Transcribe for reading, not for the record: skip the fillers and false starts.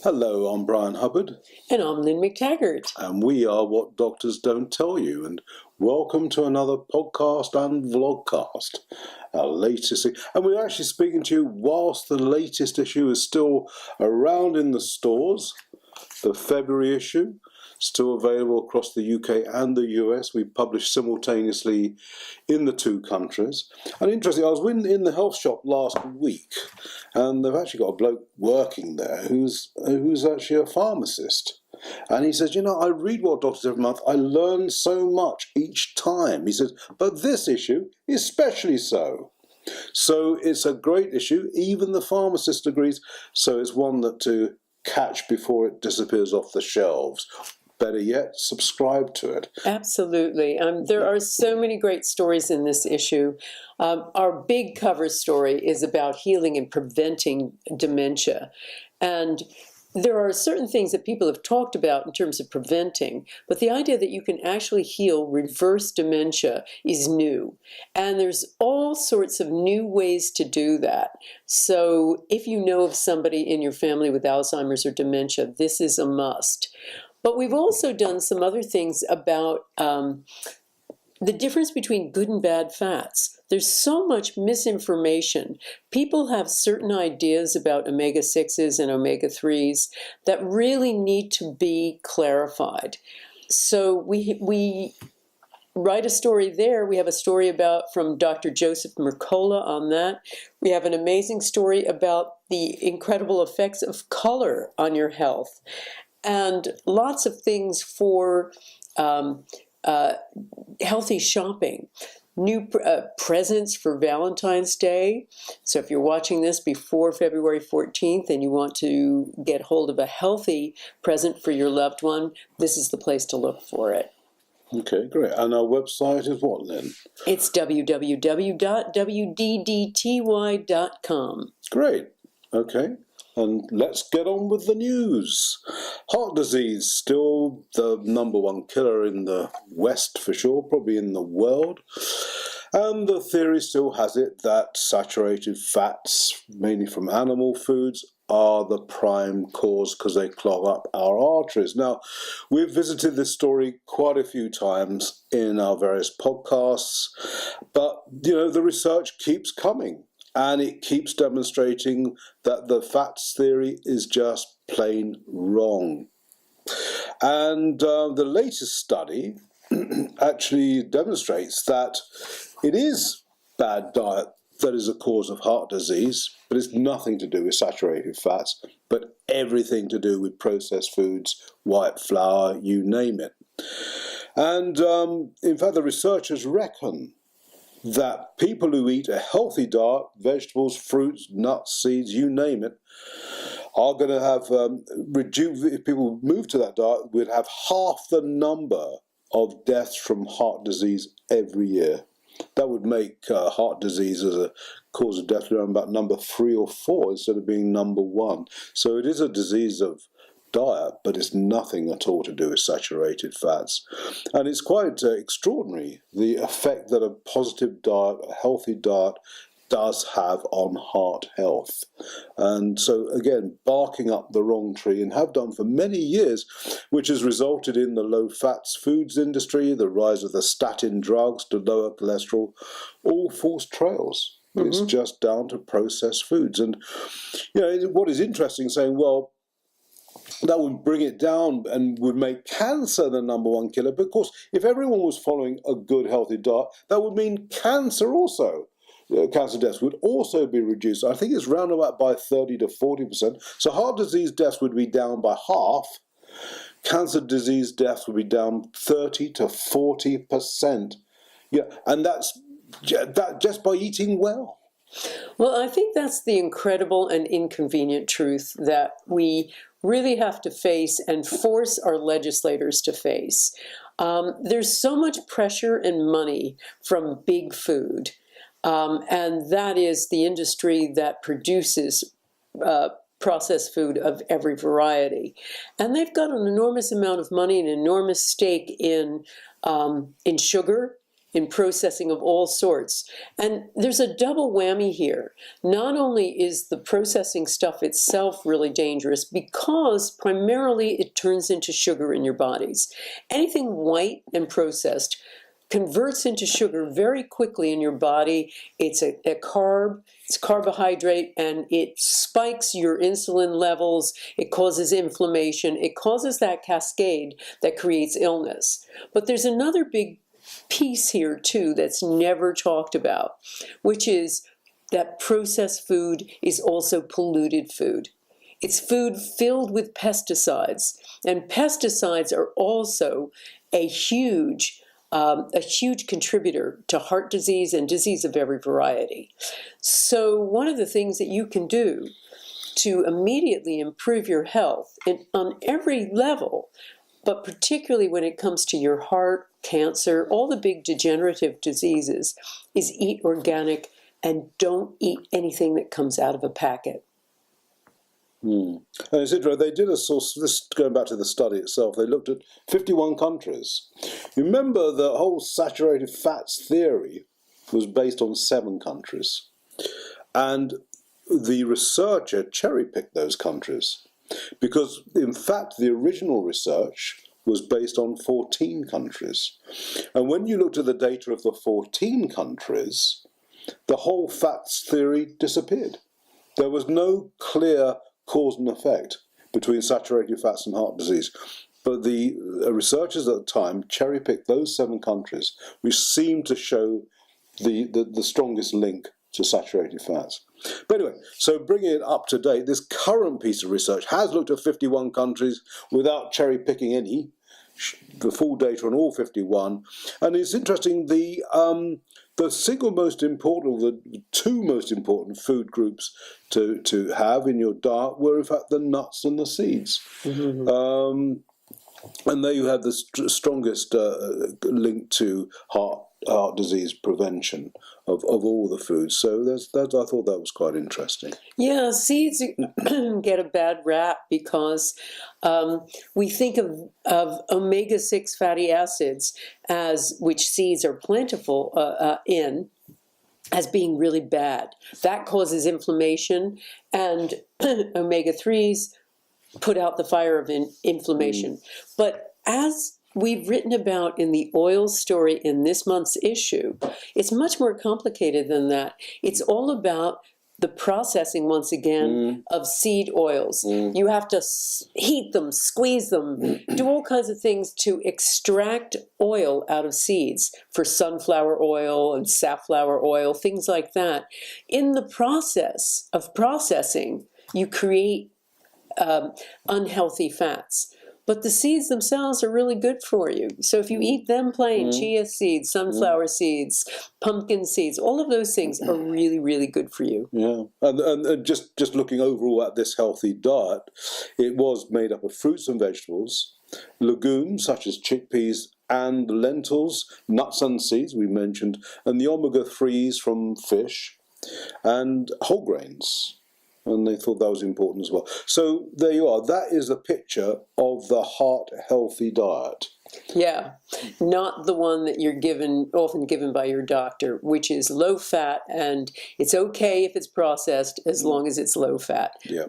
Hello, I'm Bryan Hubbard. And I'm Lynne McTaggart. And we are What Doctors Don't Tell You. And welcome to another podcast and vlogcast. Our latest, and we're actually speaking to you whilst the latest issue is still around in the stores. The February issue, still available across the UK and the US. We publish simultaneously in the two countries. And interesting, I was in the health shop last week, and they've actually got a bloke working there who's actually a pharmacist. And he says, I read What Doctors every month. I learn so much each time. He says, but this issue is especially so. So it's a great issue. Even the pharmacist agrees. So it's one that to catch before it disappears off the shelves. Better yet, subscribe to it. Absolutely. There are so many great stories in this issue. Our big cover story is about healing and preventing dementia. And there are certain things that people have talked about in terms of preventing, but the idea that you can actually heal, reverse dementia is new. And there's all sorts of new ways to do that. So if you know of somebody in your family with Alzheimer's or dementia, this is a must. But we've also done some other things about the difference between good and bad fats. There's so much misinformation. People have certain ideas about omega-6s and omega-3s that really need to be clarified. So we write a story there. We have a story from Dr. Joseph Mercola on that. We have an amazing story about the incredible effects of color on your health. And lots of things for healthy shopping. New presents for Valentine's Day. So if you're watching this before February 14th and you want to get hold of a healthy present for your loved one, this is the place to look for it. Okay, great. And our website is what, Lynn? It's www.WDDTY.com. Great. Okay. And let's get on with the news. Heart disease, still the number one killer in the West for sure, probably in the world. And the theory still has it that saturated fats, mainly from animal foods, are the prime cause because they clog up our arteries. Now, we've visited this story quite a few times in our various podcasts, but, the research keeps coming. And it keeps demonstrating that the fats theory is just plain wrong. And the latest study actually demonstrates that it is bad diet that is a cause of heart disease, but it's nothing to do with saturated fats, but everything to do with processed foods, white flour, you name it. And in fact, the researchers reckon that people who eat a healthy diet, vegetables, fruits, nuts, seeds, you name it, are going to have, if people move to that diet, we'd have half the number of deaths from heart disease every year. That would make heart disease as a cause of death around about number 3 or 4 instead of being number 1. So it is a disease of diet, but it's nothing at all to do with saturated fats. And it's quite extraordinary, the effect that a positive diet, a healthy diet, does have on heart health. And so, again, barking up the wrong tree, and have done for many years, which has resulted in the low-fats foods industry, the rise of the statin drugs to lower cholesterol, all false trails. Mm-hmm. It's just down to processed foods. And, what is interesting, saying, well, that would bring it down and would make cancer the number one killer. But of course, if everyone was following a good, healthy diet, that would mean cancer also. Cancer deaths would also be reduced. I think it's round about by 30 to 40%. So heart disease deaths would be down by half. Cancer disease deaths would be down 30 to 40%. Yeah, and that's just by eating well. Well, I think that's the incredible and inconvenient truth that we really have to face and force our legislators to face. There's so much pressure and money from big food, and that is the industry that produces processed food of every variety. And they've got an enormous amount of money, an enormous stake in sugar, in processing of all sorts. And there's a double whammy here. Not only is the processing stuff itself really dangerous because primarily it turns into sugar in your bodies. Anything white and processed converts into sugar very quickly in your body. It's a carb, it's carbohydrate, and it spikes your insulin levels. It causes inflammation. It causes that cascade that creates illness. But there's another big piece here too that's never talked about, which is that processed food is also polluted food. It's food filled with pesticides, and pesticides are also a huge contributor to heart disease and disease of every variety. So one of the things that you can do to immediately improve your health on every level, but particularly when it comes to your heart, cancer, all the big degenerative diseases, is eat organic and don't eat anything that comes out of a packet. And it's interesting, they did a source, this going back to the study itself, they looked at 51 countries. You remember the whole saturated fats theory was based on 7 countries. And the researcher cherry-picked those countries because, in fact, the original research was based on 14 countries. And when you looked at the data of the 14 countries, the whole fats theory disappeared. There was no clear cause and effect between saturated fats and heart disease. But the researchers at the time cherry-picked those 7 countries which seemed to show the strongest link to saturated fats. But anyway, so bringing it up to date, this current piece of research has looked at 51 countries without cherry-picking any, the full data on all 51. And it's interesting, the single most important, the 2 most important food groups to have in your diet were, in fact, the nuts and the seeds. And there you have the strongest link to heart disease prevention of all the foods. So I thought that was quite interesting. Yeah, seeds get a bad rap because we think of omega-6 fatty acids, which seeds are plentiful in, as being really bad. That causes inflammation, and omega-3s put out the fire of inflammation. But as we've written about in the oil story in this month's issue, it's much more complicated than that. It's all about the processing, once again, of seed oils. You have to heat them, squeeze them, do all kinds of things to extract oil out of seeds for sunflower oil and safflower oil, things like that. In the process of processing, you create unhealthy fats. But the seeds themselves are really good for you. So if you eat them plain, chia seeds, sunflower seeds, pumpkin seeds, all of those things are really, really good for you. Yeah, and just looking overall at this healthy diet, it was made up of fruits and vegetables, legumes such as chickpeas and lentils, nuts and seeds we mentioned, and the omega-3s from fish, and whole grains. And they thought that was important as well. So there you are. That is a picture of the heart-healthy diet. Yeah, not the one that you're often given by your doctor, which is low-fat, and it's okay if it's processed as long as it's low-fat. Yeah.